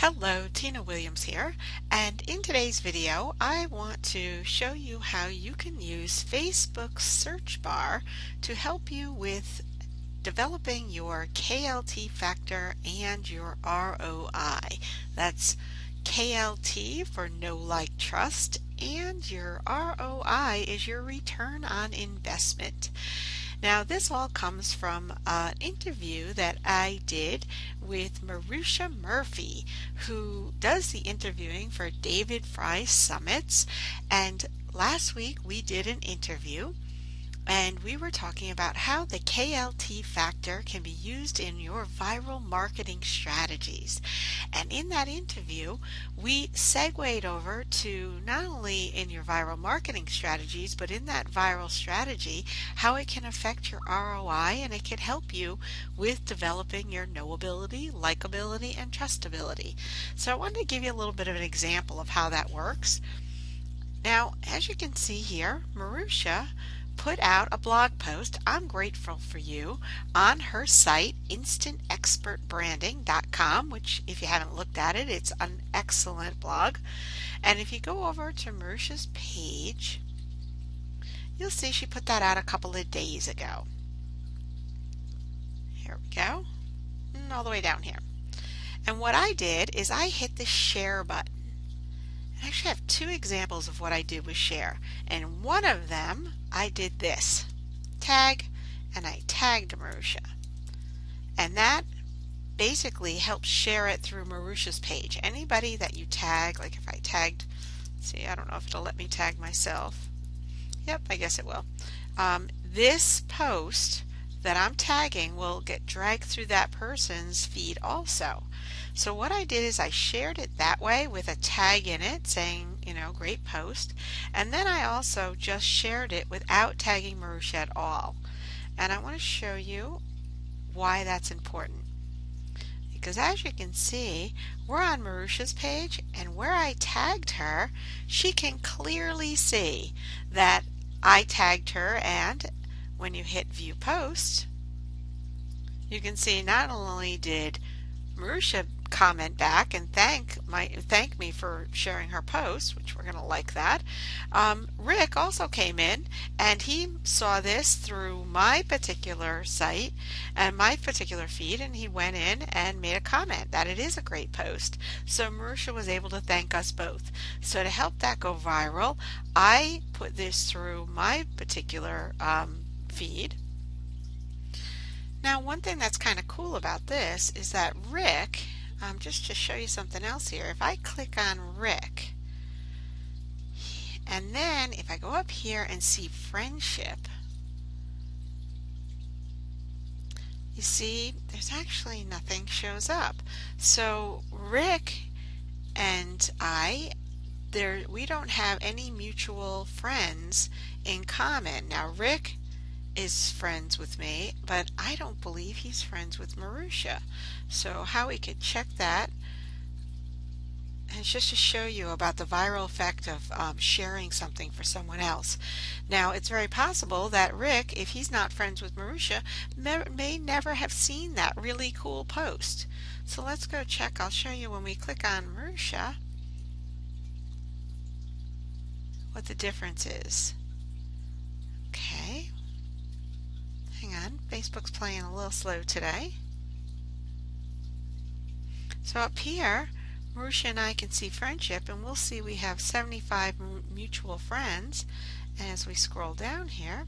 Hello, Tina Williams here, and in today's video I want to show you how you can use Facebook's search bar to help you with developing your KLT factor and your ROI. That's KLT for know, like, trust, and your ROI is your return on investment. Now, this all comes from an interview that I did with Marusha Murphy, who does the interviewing for David Fry Summits. And last week we did an interview and we were talking about how the KLT factor can be used in your viral marketing strategies. And in that interview, we segued over to not only in your viral marketing strategies, but in that viral strategy, how it can affect your ROI and it can help you with developing your knowability, likability, and trustability. So I wanted to give you a little bit of an example of how that works. Now, as you can see here, Marusha put out a blog post, I'm grateful for you, on her site, instantexpertbranding.com, which if you haven't looked at it, it's an excellent blog. And if you go over to Marusha's page, you'll see she put that out a couple of days ago. Here we go, and all the way down here. And what I did is I hit the share button. I actually have two examples of what I did with share, and one of them I did this tag, and I tagged Marusha, and that basically helps share it through Marusha's page. Anybody that you tag, like if I tagged, see, I don't know if it'll let me tag myself. Yep, I guess it will. This post that I'm tagging will get dragged through that person's feed also. So what I did is I shared it that way with a tag in it saying, you know, great post. And then I also just shared it without tagging Marusha at all. And I want to show you why that's important. Because as you can see, we're on Marusha's page, and where I tagged her, she can clearly see that I tagged her, and when you hit view post, you can see not only did Marusha comment back and thank me for sharing her post, which we're going to like that. Rick also came in and he saw this through my particular site and my particular feed, and he went in and made a comment that it is a great post. So Marusha was able to thank us both. So to help that go viral, I put this through my particular feed. Now, one thing that's kind of cool about this is that Rick, just to show you something else here, if I click on Rick, and then if I go up here and see friendship, you see there's actually nothing shows up. So Rick and we don't have any mutual friends in common. Now Rick is friends with me, but I don't believe he's friends with Marusha. So how we could check that, and it's just to show you about the viral effect of sharing something for someone else. Now it's very possible that Rick, if he's not friends with Marusha, may never have seen that really cool post. So let's go check. I'll show you when we click on Marusha what the difference is. Okay. Hang on, Facebook's playing a little slow today. So up here, Marusha and I can see friendship, and we'll see we have 75 mutual friends. And as we scroll down here,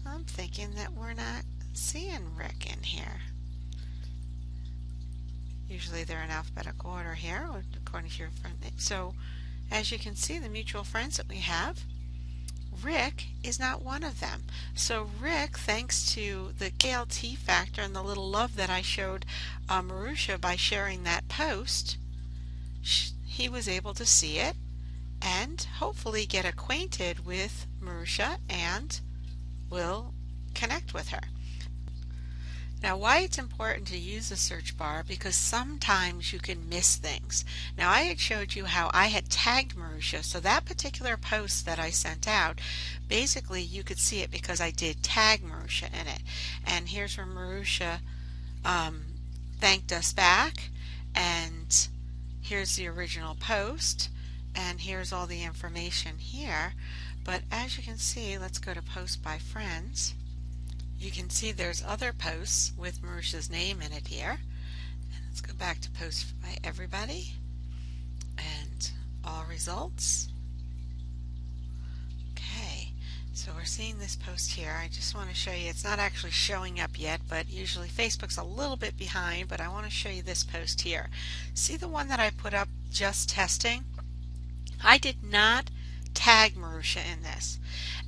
I'm thinking that we're not seeing Rick in here. Usually they're in alphabetical order here, according to your friend name. So as you can see, the mutual friends that we have, Rick is not one of them. So Rick, thanks to the KLT factor and the little love that I showed Marusha by sharing that post, he was able to see it and hopefully get acquainted with Marusha and will connect with her. Now, why it's important to use the search bar, because sometimes you can miss things. Now, I had showed you how I had tagged Marusha, so that particular post that I sent out, basically you could see it because I did tag Marusha in it. And here's where Marusha thanked us back, and here's the original post, and here's all the information here. But as you can see, let's go to post by friends. You can see there's other posts with Marusha's name in it here. And let's go back to post by everybody and all results. Okay, so we're seeing this post here. I just want to show you, it's not actually showing up yet, but usually Facebook's a little bit behind, but I want to show you this post here. See the one that I put up just testing? I did not tag Marusha in this.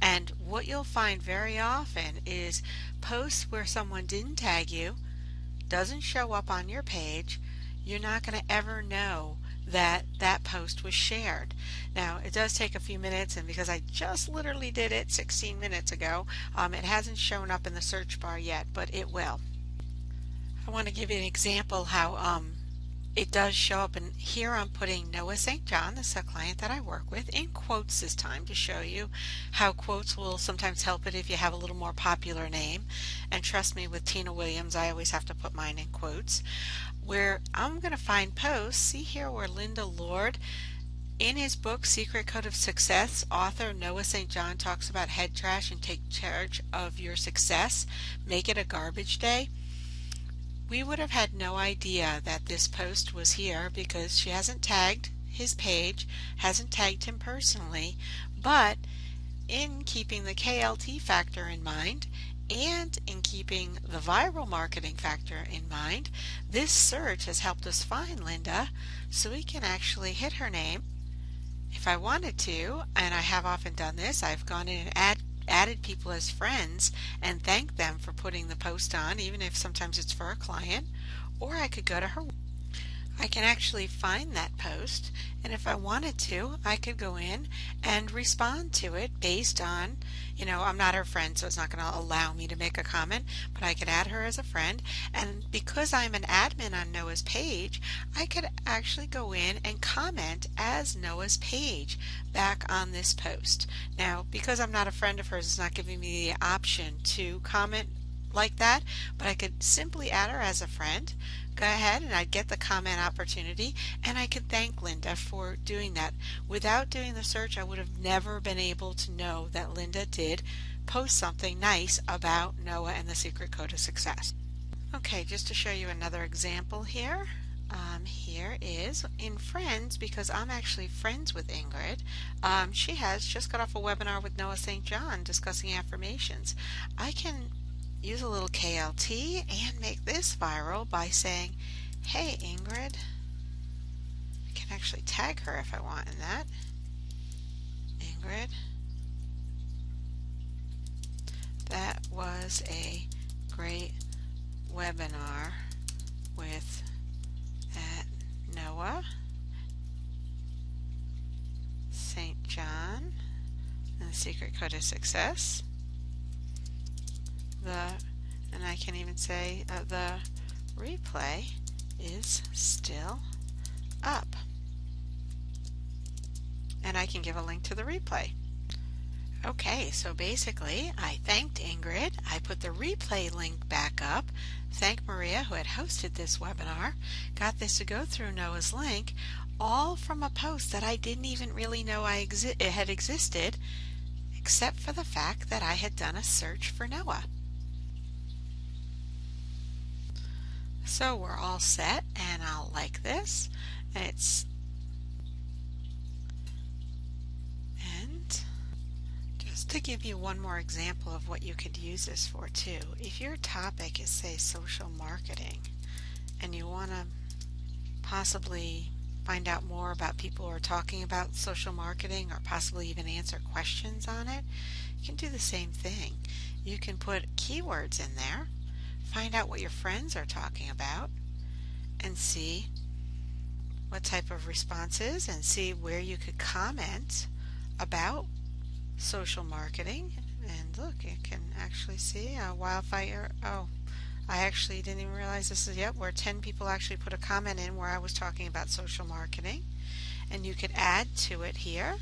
And what you'll find very often is posts where someone didn't tag you, doesn't show up on your page, you're not going to ever know that that post was shared. Now, it does take a few minutes, and because I just literally did it 16 minutes ago, it hasn't shown up in the search bar yet, but it will. I want to give you an example how it does show up, and here I'm putting Noah St. John, this is a client that I work with, in quotes this time to show you how quotes will sometimes help it if you have a little more popular name. And trust me, with Tina Williams, I always have to put mine in quotes. Where I'm going to find posts, see here where Linda Lord, in his book Secret Code of Success, author Noah St. John talks about head trash and take charge of your success, make it a garbage day. We would have had no idea that this post was here because she hasn't tagged his page, hasn't tagged him personally, but in keeping the KLT factor in mind and in keeping the viral marketing factor in mind, this search has helped us find Linda so we can actually hit her name. If I wanted to, and I have often done this, I've gone in and added people as friends and thanked them for putting the post on, even if sometimes it's for a client. Or I could go to her. I can actually find that post, and if I wanted to, I could go in and respond to it based on, I'm not her friend, so it's not going to allow me to make a comment, but I could add her as a friend. And because I'm an admin on Noah's page, I could actually go in and comment as Noah's page back on this post. Now, because I'm not a friend of hers, it's not giving me the option to comment like that, but I could simply add her as a friend, go ahead, and I'd get the comment opportunity, and I could thank Linda for doing that. Without doing the search, I would have never been able to know that Linda did post something nice about Noah and the Secret Code of Success. Okay, just to show you another example here. Here is in Friends, because I'm actually friends with Ingrid. She has just got off a webinar with Noah St. John discussing affirmations. I can use a little KLT and make this viral by saying, hey Ingrid, I can actually tag her if I want in that. Ingrid, that was a great webinar with Noah St. John and the Secret Code of Success. And I can even say the replay is still up. And I can give a link to the replay. Okay, so basically I thanked Ingrid, I put the replay link back up, thanked Maria who had hosted this webinar, got this to go through Noah's link, all from a post that I didn't even really know it had existed, except for the fact that I had done a search for Noah. So we're all set, and I'll like this. And just to give you one more example of what you could use this for too. If your topic is, say, social marketing, and you want to possibly find out more about people who are talking about social marketing, or possibly even answer questions on it, you can do the same thing. You can put keywords in there, find out what your friends are talking about, and see what type of responses, and see where you could comment about social marketing. And look, you can actually see wildfire. Oh, I actually didn't even realize this is where 10 people actually put a comment in where I was talking about social marketing. And you could add to it here.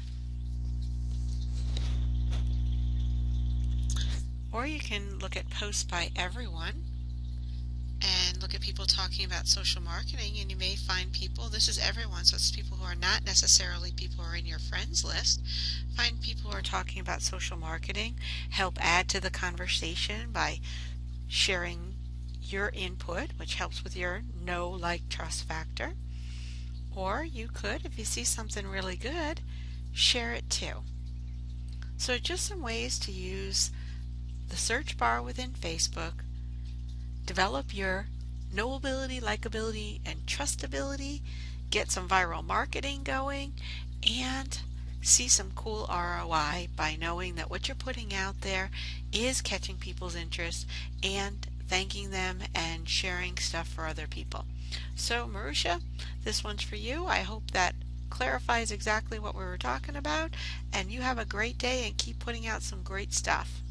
Or you can look at posts by everyone and look at people talking about social marketing, and you may find people, this is everyone, so it's people who are not necessarily people who are in your friends list. Find people who are talking about social marketing, help add to the conversation by sharing your input, which helps with your know, like, trust factor. Or you could, if you see something really good, share it too. So just some ways to use the search bar within Facebook, develop your knowability, likability, and trustability, get some viral marketing going, and see some cool ROI by knowing that what you're putting out there is catching people's interest and thanking them and sharing stuff for other people. So Marusha, this one's for you. I hope that clarifies exactly what we were talking about, and you have a great day and keep putting out some great stuff.